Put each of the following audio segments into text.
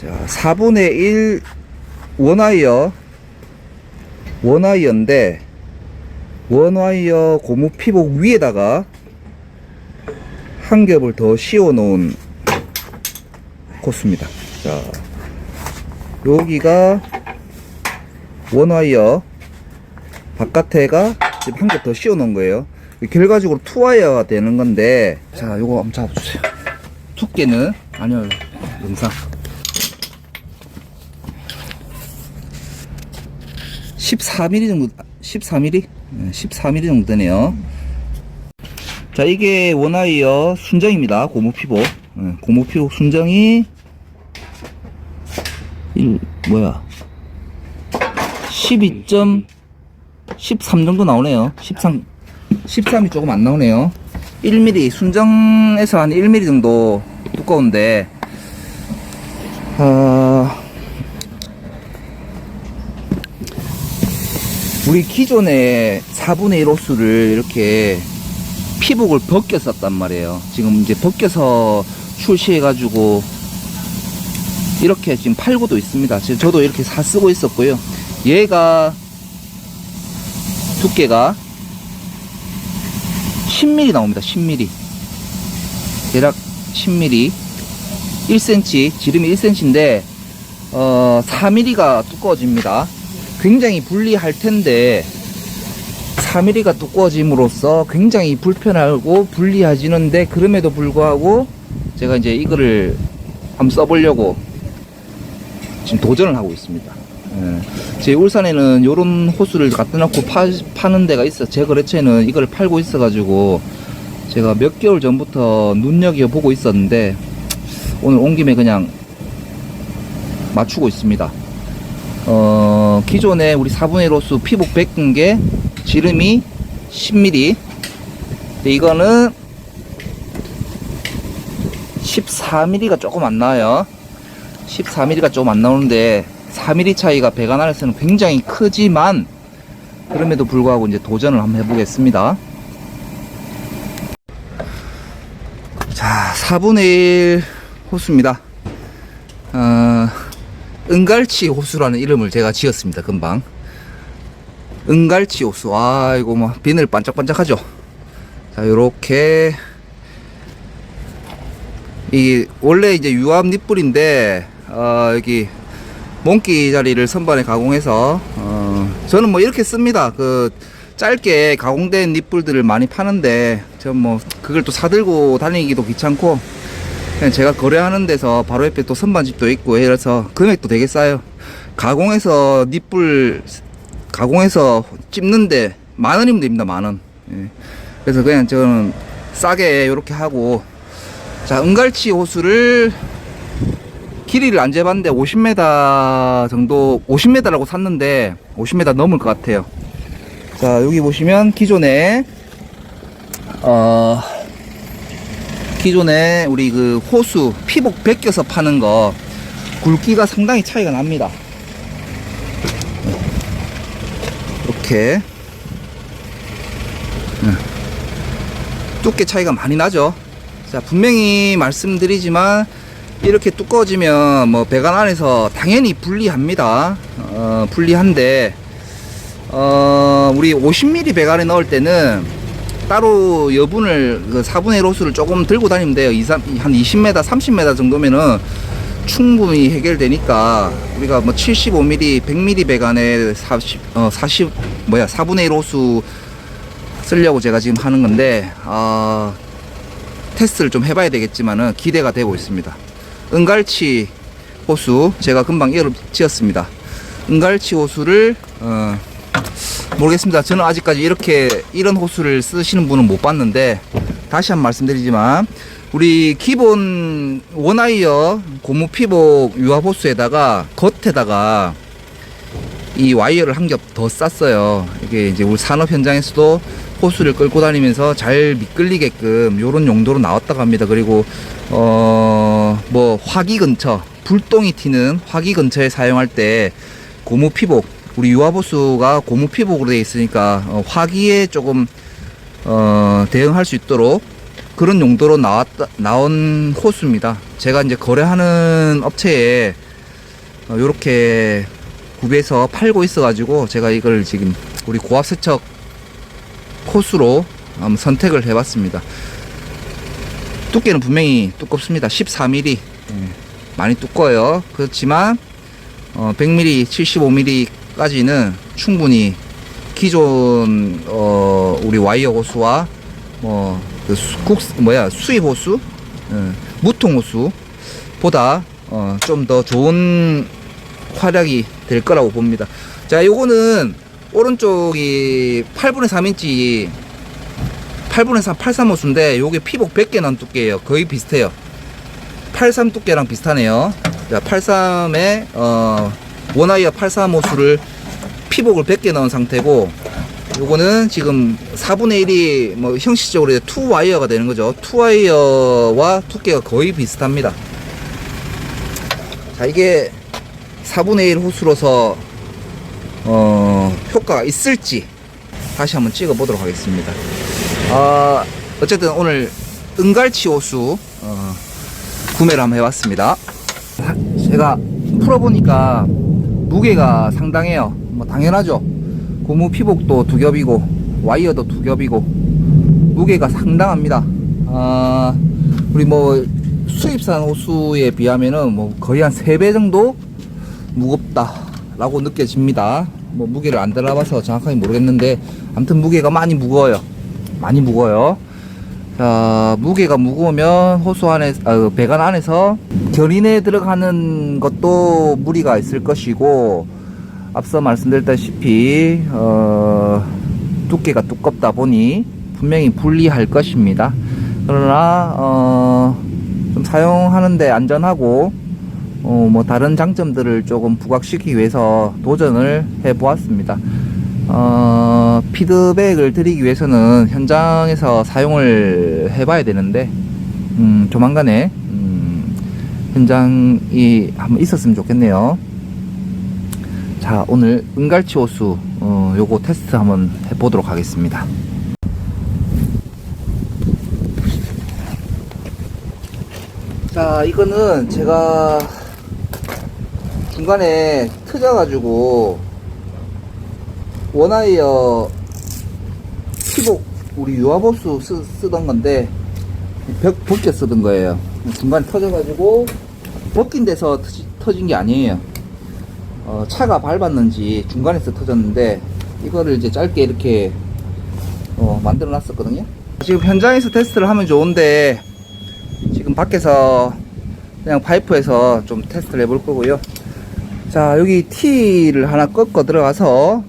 자, 4분의 1 원와이어인데 원와이어 고무 피복 위에다가 한 겹을 더 씌워 놓은 코스입니다. 자, 여기가 원와이어, 바깥에가 지금 한 겹 더 씌워 놓은 거예요. 결과적으로 투와이어가 되는 건데, 자, 요거 한번 잡아주세요. 두께는, 아니요, 영상 14mm 정도, 14mm? 14mm 정도 되네요. 자, 이게 원와이어 순정입니다. 고무 피복. 고무 피복 순정이 12.13 정도 나오네요. 13이 조금 안 나오네요. 1mm, 순정에서 한 1mm 정도 두꺼운데, 우리 기존에 4분의 1 호수를 이렇게 피복을 벗겨 썼단 말이에요. 지금 이제 벗겨서 출시해가지고 이렇게 지금 팔고도 있습니다. 저도 이렇게 사 쓰고 있었고요. 얘가 두께가 10mm 나옵니다. 10mm. 대략 10mm. 1cm, 지름이 1cm인데, 4mm가 두꺼워집니다. 굉장히 불리할 텐데, 4mm가 두꺼워짐으로써 굉장히 불편하고 불리해지는데, 그럼에도 불구하고 제가 이제 이거를 한번 써보려고 지금 도전을 하고 있습니다. 제 울산에는 요런 호수를 갖다 놓고 파는 데가 있어. 제 거래처에는 이걸 팔고 있어 가지고 제가 몇 개월 전부터 눈여겨보고 있었는데, 오늘 온 김에 그냥 맞추고 있습니다. 기존에 우리 4분의 1 호수 피복 베낀 게 지름이 10mm. 근데 이거는 14mm가 조금 안 나와요. 14mm가 조금 안 나오는데 4mm 차이가 배관 안에서는 굉장히 크지만, 그럼에도 불구하고 이제 도전을 한번 해보겠습니다. 자, 4분의 1 호수입니다. 은갈치 호수라는 이름을 제가 지었습니다. 금방 은갈치 호수. 아, 이거 뭐 비늘 반짝반짝하죠. 자, 요렇게 이 원래 이제 유압 닛불인데, 여기 몽키 자리를 선반에 가공해서, 저는 뭐 이렇게 씁니다. 그 짧게 가공된 닛불들을 많이 파는데, 전 뭐 그걸 또 사들고 다니기도 귀찮고, 그냥 제가 거래하는 데서 바로 옆에 또 선반집도 있고 이래서 금액도 되게 싸요. 가공해서 닛불 가공해서 찝는데 10,000원이면 됩니다. 10,000원. 예. 그래서 그냥 저는 싸게 이렇게 하고, 자, 은갈치 호수를 길이를 안 재봤는데 50m 정도, 50m라고 샀는데 50m 넘을 것 같아요. 자, 여기 보시면 기존에 우리 그 호수 피복 베껴서 파는 거 굵기가 상당히 차이가 납니다. 이렇게 두께 차이가 많이 나죠. 자, 분명히 말씀드리지만 이렇게 두꺼워지면 뭐 배관 안에서 당연히 불리합니다. 불리한데, 우리 50mm 배관에 넣을 때는 따로 여분을, 그 4분의 1 호수를 조금 들고 다니면 돼요. 한 20m, 30m 정도면은 충분히 해결되니까, 우리가 뭐 75mm, 100mm 배관에 4분의 1 호수 쓰려고 제가 지금 하는 건데, 테스트를 좀 해봐야 되겠지만은 기대가 되고 있습니다. 은갈치 호수 제가 금방 이어를 지었습니다. 은갈치 호수를 모르겠습니다. 저는 아직까지 이런 호수를 쓰시는 분은 못 봤는데, 다시 한번 말씀드리지만 우리 기본 원와이어 고무 피복 유압 호수에다가 겉에다가 이 와이어를 한 겹 더 쌌어요. 이게 이제 우리 산업 현장에서도 호수를 끌고 다니면서 잘 미끌리게끔 요런 용도로 나왔다고 합니다. 그리고 뭐 화기 근처, 불똥이 튀는 화기 근처에 사용할 때 고무 피복, 우리 유압호수가 고무 피복으로 되어 있으니까 화기에 조금 대응할 수 있도록 그런 용도로 나온 호수입니다. 제가 이제 거래하는 업체에 요렇게 구비해서 팔고 있어 가지고 제가 이걸 지금 우리 고압 세척 호수로 한번 선택을 해 봤습니다. 두께는 분명히 두껍습니다. 14mm. 많이 두꺼워요. 그렇지만 100mm, 75mm까지는 충분히 기존 우리 와이어 호수와 수입 호수, 무통 호수보다 좀 더 좋은 활약이 될 거라고 봅니다. 자, 요거는 오른쪽이 8분의 3인치 8분의 3 83 호수인데 요게 피복 100개 넣은 두께예요. 거의 비슷해요. 83 두께랑 비슷하네요. 자, 83에 원와이어 83 호수를 피복을 100개 넣은 상태고, 요거는 지금 4분의 1이 뭐 형식적으로 이제 2와이어가 되는 거죠. 2와이어와 두께가 거의 비슷합니다. 자, 이게 4분의 1 호수로서 효과가 있을지 다시 한번 찍어 보도록 하겠습니다. 어쨌든 오늘 은갈치 호수 구매를 한번 해봤습니다. 제가 풀어보니까 무게가 상당해요. 뭐 당연하죠. 고무 피복도 두 겹이고 와이어도 두 겹이고 무게가 상당합니다. 우리 뭐 수입산 호수에 비하면은 뭐 거의 한 3배 정도 무겁다 라고 느껴집니다. 뭐 무게를 안 달아봐서 정확하게 모르겠는데 아무튼 무게가 많이 무거워요. 많이 무거워요. 자, 무게가 무거우면 호수 안에 배관 안에서 견인에 들어가는 것도 무리가 있을 것이고, 앞서 말씀드렸다시피 두께가 두껍다 보니 분명히 불리할 것입니다. 그러나 좀 사용하는데 안전하고 뭐 다른 장점들을 조금 부각시키기 위해서 도전을 해 보았습니다. 피드백을 드리기 위해서는 현장에서 사용을 해 봐야 되는데 조만간에 현장이 한번 있었으면 좋겠네요. 자, 오늘 은갈치 호수 요거 테스트 한번 해 보도록 하겠습니다. 자, 이거는 제가 중간에 트져가지고 원와이어 피복 우리 유압호수 쓰던 건데 벗겨 쓰던 거예요. 중간에 터져가지고 벗긴 데서 터진 게 아니에요. 차가 밟았는지 중간에서 터졌는데 이거를 이제 짧게 이렇게 만들어 놨었거든요. 지금 현장에서 테스트를 하면 좋은데 지금 밖에서 그냥 파이프에서 좀 테스트를 해볼 거고요. 자, 여기 T를 하나 꺾어 들어가서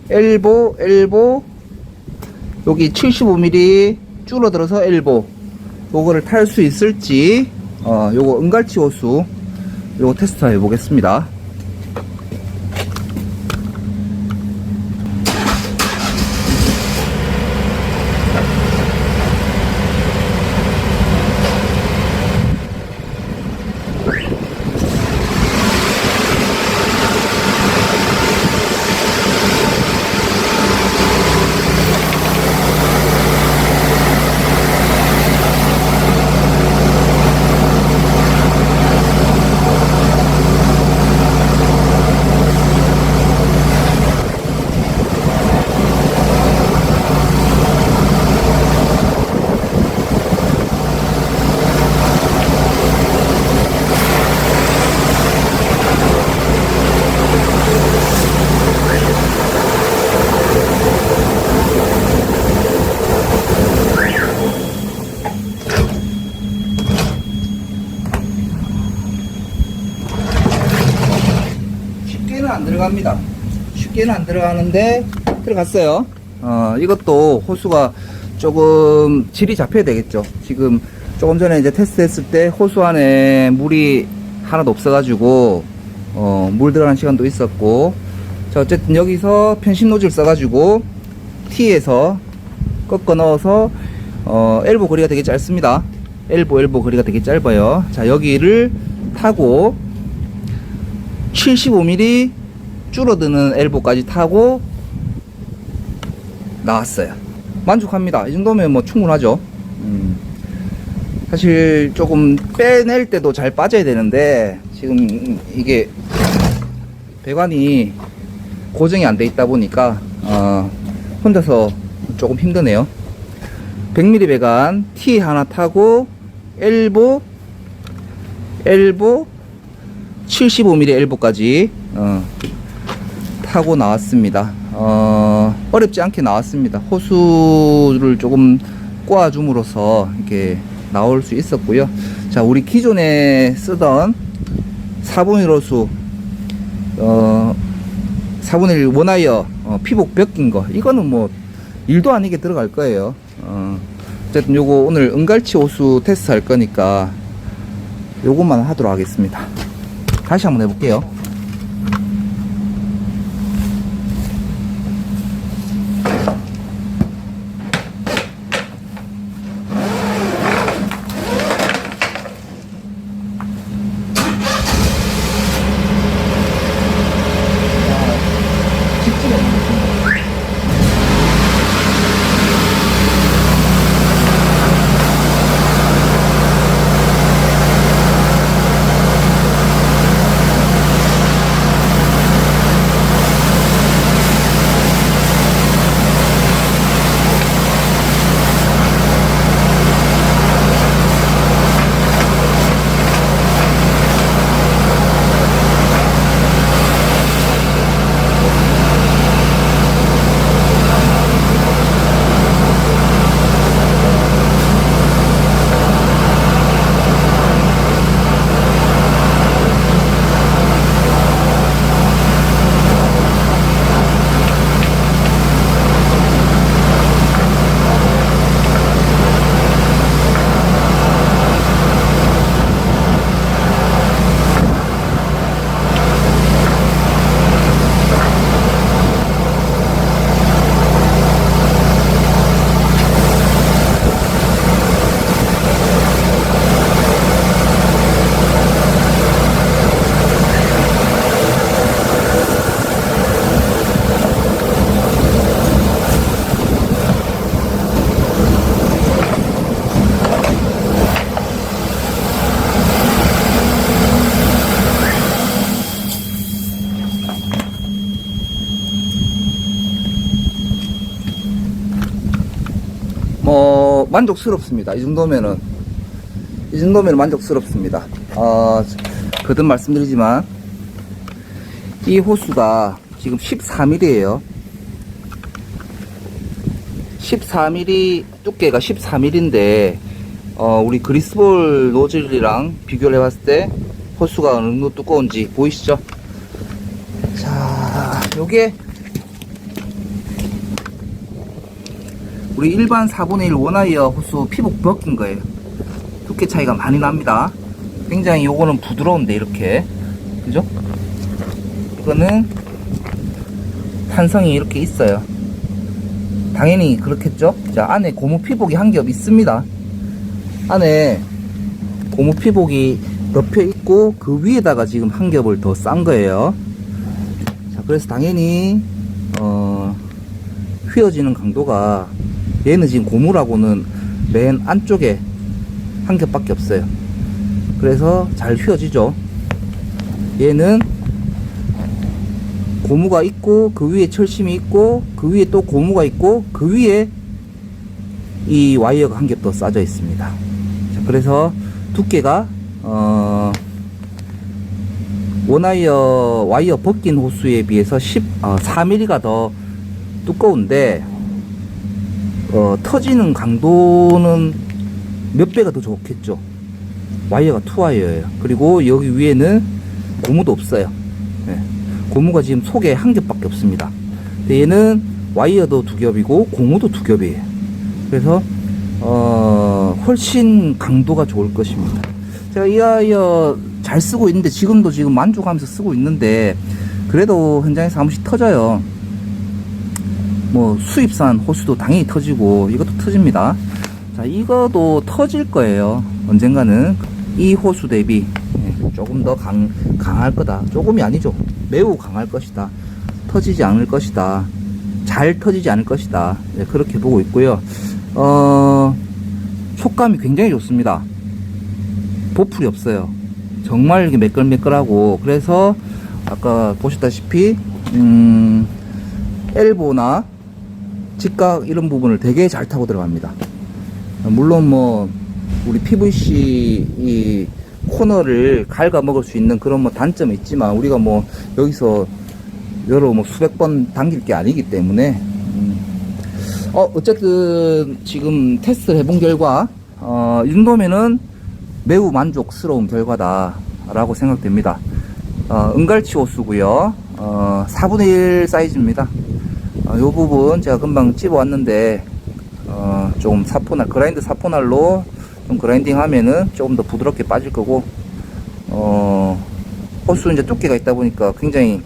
엘보 여기 75mm 줄어들어서 엘보 요거를 탈 수 있을지 요거 은갈치 호수 요거 테스트 해 보겠습니다. 안 들어갑니다. 쉽게는 안 들어가는데 들어갔어요. 이것도 호수가 조금 질이 잡혀야 되겠죠. 지금 조금 전에 이제 테스트 했을 때 호수 안에 물이 하나도 없어가지고 물 들어가는 시간도 있었고, 자, 어쨌든 여기서 편심 노즐 써가지고 T에서 꺾어 넣어서 엘보 거리가 되게 짧습니다. 엘보 거리가 되게 짧아요. 자, 여기를 타고 75mm 줄어드는 엘보까지 타고 나왔어요. 만족합니다. 이 정도면 뭐 충분하죠. 사실 조금 빼낼 때도 잘 빠져야 되는데 지금 이게 배관이 고정이 안 돼 있다 보니까 혼자서 조금 힘드네요. 100mm 배관 T 하나 타고 엘보 75mm 엘보까지 타고 나왔습니다. 어렵지 않게 나왔습니다. 호수를 조금 꼬아줌으로써 이렇게 나올 수 있었고요. 자, 우리 기존에 쓰던 4분의 1 호수 4분의 1 원와이어 피복 벗긴 거, 이거는 뭐 일도 아니게 들어갈 거예요. 어쨌든 요거 오늘 은갈치 호수 테스트 할 거니까 요것만 하도록 하겠습니다. 다시 한번 해볼게요. 만족스럽습니다. 이 정도면은 만족스럽습니다. 거듭 말씀드리지만 이 호수가 지금 14mm예요 14mm, 두께가 14mm인데 우리 그리스볼 노즐이랑 비교를 해봤을 때 호수가 어느 정도 두꺼운지 보이시죠? 자, 요게 우리 일반 4분의 1 원와이어 호수 피복 벗긴 거예요. 두께 차이가 많이 납니다. 굉장히 요거는 부드러운데, 이렇게. 그죠? 이거는 탄성이 이렇게 있어요. 당연히 그렇겠죠? 자, 안에 고무 피복이 한 겹 있습니다. 안에 고무 피복이 덮여 있고, 그 위에다가 지금 한 겹을 더 싼 거예요. 자, 그래서 당연히, 휘어지는 강도가 얘는 지금 고무라고는 맨 안쪽에 한 겹밖에 없어요. 그래서 잘 휘어지죠. 얘는 고무가 있고 그 위에 철심이 있고 그 위에 또 고무가 있고 그 위에 이 와이어가 한 겹 더 싸져 있습니다. 자, 그래서 두께가 원와이어 와이어 벗긴 호수에 비해서 4mm가 더 두꺼운데 터지는 강도는 몇 배가 더 좋겠죠. 와이어가 투와이어예요. 그리고 여기 위에는 고무도 없어요. 네. 고무가 지금 속에 한 겹밖에 없습니다. 근데 얘는 와이어도 두 겹이고 고무도 두 겹이에요. 그래서 훨씬 강도가 좋을 것입니다. 제가 이 와이어 잘 쓰고 있는데 지금 만족하면서 쓰고 있는데 그래도 현장에서 한 번씩 터져요. 뭐 수입산 호수도 당연히 터지고 이것도 터집니다. 자, 이거도 터질 거예요. 언젠가는. 이 호수 대비 조금 더 강할 거다. 조금이 아니죠. 매우 강할 것이다. 터지지 않을 것이다. 잘 터지지 않을 것이다. 그렇게 보고 있고요. 촉감이 굉장히 좋습니다. 보풀이 없어요. 정말 이렇게 매끌매끌하고, 그래서 아까 보셨다시피 엘보나 직각 이런 부분을 되게 잘 타고 들어갑니다. 물론 뭐 우리 PVC 이 코너를 갉아 먹을 수 있는 그런 뭐 단점이 있지만, 우리가 뭐 여기서 여러 뭐 수백 번 당길 게 아니기 때문에 어쨌든 지금 테스트를 해본 결과 이 정도면은 매우 만족스러운 결과다라고 생각됩니다. 은갈치 호수고요. 4분의 1 사이즈입니다. 요 부분 제가 금방 집어왔는데 좀 사포날, 그라인드 사포날로 좀 그라인딩 하면은 조금 더 부드럽게 빠질 거고, 호수 이제 두께가 있다 보니까 굉장히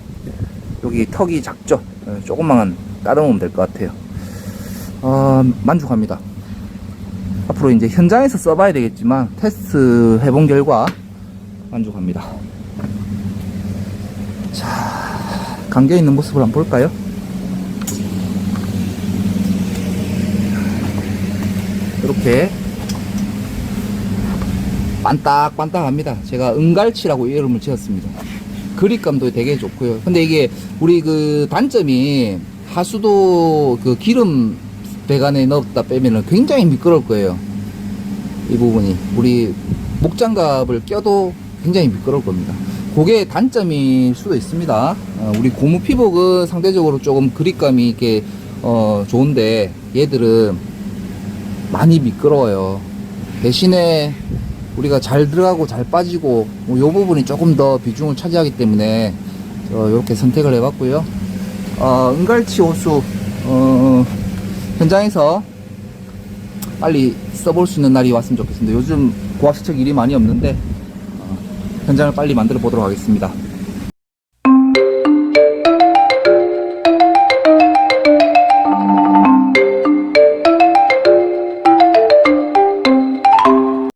여기 턱이 작죠. 조금만 따라오면 될 것 같아요. 만족합니다. 앞으로 이제 현장에서 써봐야 되겠지만 테스트 해본 결과 만족합니다. 자, 감겨 있는 모습을 한번 볼까요? 이렇게 반딱반딱합니다. 제가 은갈치라고 이름을 지었습니다. 그립감도 되게 좋고요. 근데 이게 우리 그 단점이 하수도 그 기름 배관에 넣었다 빼면은 굉장히 미끄러울 거예요. 이 부분이 우리 목장갑을 껴도 굉장히 미끄러울 겁니다. 그게 단점일 수도 있습니다. 우리 고무 피복은 상대적으로 조금 그립감이 이렇게 좋은데 얘들은 많이 미끄러워요. 대신에 우리가 잘 들어가고 잘 빠지고 이 부분이 조금 더 비중을 차지하기 때문에 이렇게 선택을 해봤고요. 은갈치 호수 현장에서 빨리 써볼 수 있는 날이 왔으면 좋겠습니다. 요즘 고압세척 일이 많이 없는데 현장을 빨리 만들어 보도록 하겠습니다.